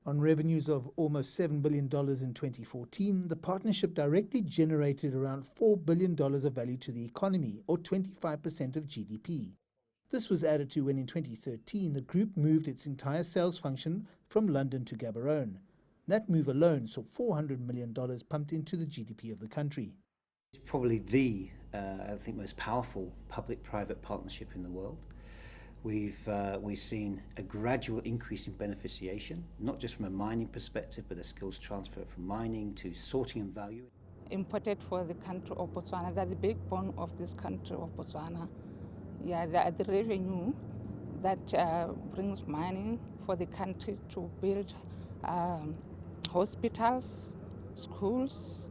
On revenues of almost $7 billion in 2014, the partnership directly generated around $4 billion of value to the economy, or 25% of GDP. This was added to when in 2013 the group moved its entire sales function from London to Gaborone. That move alone saw $400 million pumped into the GDP of the country. It's probably the, most powerful public-private partnership in the world. We've seen a gradual increase in beneficiation, not just from a mining perspective, but a skills transfer from mining to sorting and value. Imported for the country of Botswana, they're the backbone of this country of Botswana. Yeah, the revenue that brings money for the country to build hospitals, schools,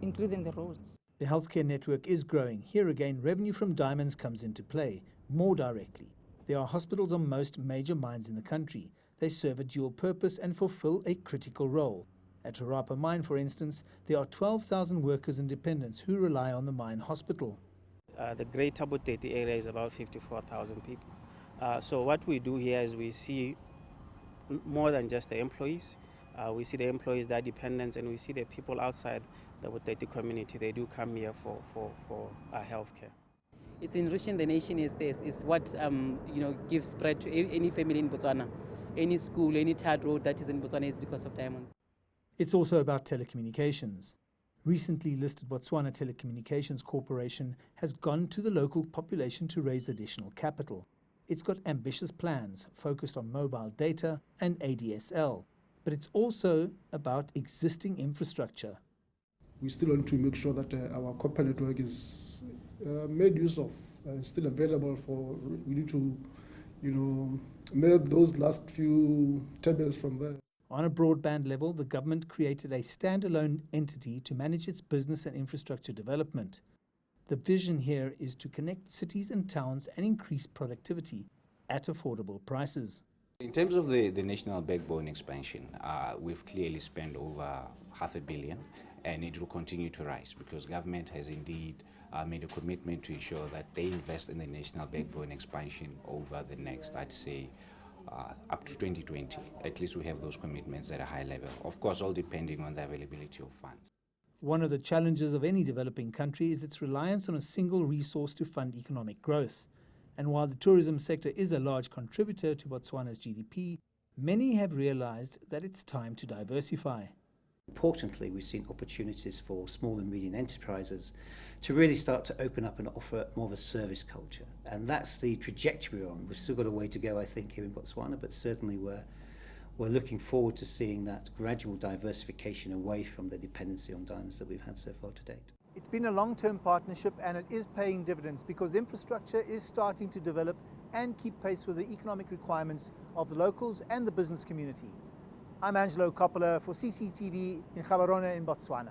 including the roads. The healthcare network is growing. Here again, revenue from diamonds comes into play, more directly. There are hospitals on most major mines in the country. They serve a dual purpose and fulfill a critical role. At Harapa Mine, for instance, there are 12,000 workers and dependents who rely on the mine hospital. The Greater Boteti area is about 54,000 people. So what we do here is we see more than just the employees. We see the employees, their dependents, and we see the people outside the Boteti community. They do come here for health care. It's enriching the nation is what gives pride to any family in Botswana. Any school, any tarred road that is in Botswana is because of diamonds. It's also about telecommunications. Recently listed Botswana Telecommunications Corporation has gone to the local population to raise additional capital. It's got ambitious plans focused on mobile data and ADSL, but it's also about existing infrastructure. We still want to make sure that our copper network is made use of and still available for. We need to, milk those last few tables from there. On a broadband level, the government created a standalone entity to manage its business and infrastructure development. The vision here is to connect cities and towns and increase productivity at affordable prices. In terms of the national backbone expansion, we've clearly spent over $500 million, and it will continue to rise because government has indeed made a commitment to ensure that they invest in the national backbone expansion over the next, I'd say, up to 2020. At least we have those commitments at a high level. Of course, all depending on the availability of funds. One of the challenges of any developing country is its reliance on a single resource to fund economic growth. And while the tourism sector is a large contributor to Botswana's GDP, many have realized that it's time to diversify. Importantly, we've seen opportunities for small and medium enterprises to really start to open up and offer more of a service culture. And that's the trajectory we're on. We've still got a way to go, I think, here in Botswana, but certainly we're looking forward to seeing that gradual diversification away from the dependency on diamonds that we've had so far to date. It's been a long-term partnership and it is paying dividends because infrastructure is starting to develop and keep pace with the economic requirements of the locals and the business community. I'm Angelo Coppola for CCTV in Gaborone in Botswana.